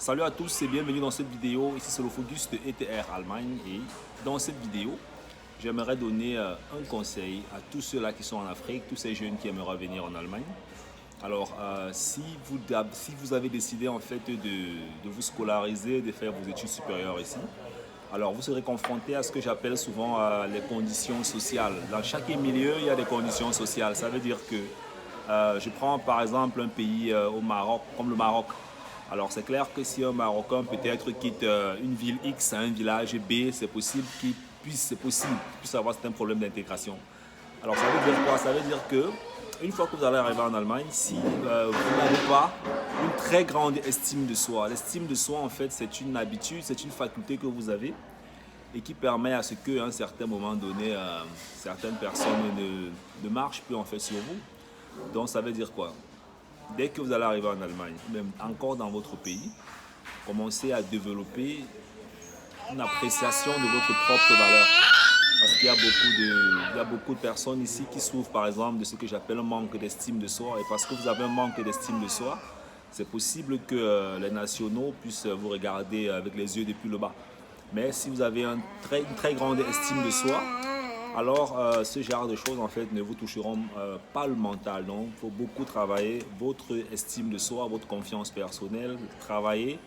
Salut à tous et bienvenue dans cette vidéo. Ici c'est le Focus de ETR Allemagne et dans cette vidéo, j'aimerais donner un conseil à tous ceux-là qui sont en Afrique, tous ces jeunes qui aimeraient venir en Allemagne. Alors, si vous avez décidé en fait de vous scolariser, de faire vos études supérieures ici, alors vous serez confronté à ce que j'appelle souvent les conditions sociales. Dans chaque milieu, il y a des conditions sociales. Ça veut dire que je prends par exemple un pays au Maroc, comme le Maroc. Alors c'est clair que si un Marocain peut-être quitte une ville X à un village B, c'est possible qu'il puisse avoir certains problèmes d'intégration. Alors ça veut dire quoi? Ça veut dire que une fois que vous allez arriver en Allemagne, si vous n'avez pas une très grande estime de soi, l'estime de soi en fait c'est une habitude, c'est une faculté que vous avez et qui permet à ce qu'à un certain moment donné, certaines personnes ne marchent plus en fait sur vous. Donc ça veut dire quoi? Dès que vous allez arriver en Allemagne, même encore dans votre pays, commencez à développer une appréciation de votre propre valeur. Parce qu'il y a beaucoup de personnes ici qui souffrent par exemple de ce que j'appelle un manque d'estime de soi. Et parce que vous avez un manque d'estime de soi, c'est possible que les nationaux puissent vous regarder avec les yeux depuis le bas. Mais si vous avez une très grande estime de soi, alors ce genre de choses en fait ne vous toucheront pas le mental. Donc il faut beaucoup travailler votre estime de soi, votre confiance personnelle, travailler,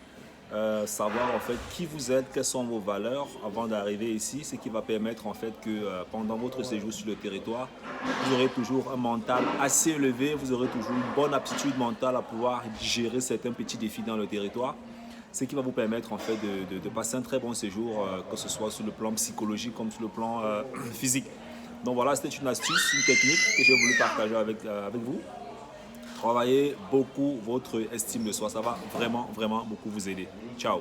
savoir en fait qui vous êtes, quelles sont vos valeurs avant d'arriver ici, ce qui va permettre en fait que pendant votre séjour sur le territoire, vous aurez toujours un mental assez élevé, vous aurez toujours une bonne aptitude mentale à pouvoir gérer certains petits défis dans le territoire. Ce qui va vous permettre en fait de passer un très bon séjour, que ce soit sur le plan psychologique comme sur le plan physique. Donc voilà, c'était une astuce, une technique que j'ai voulu partager avec vous. Travaillez beaucoup votre estime de soi, ça va vraiment beaucoup vous aider. Ciao.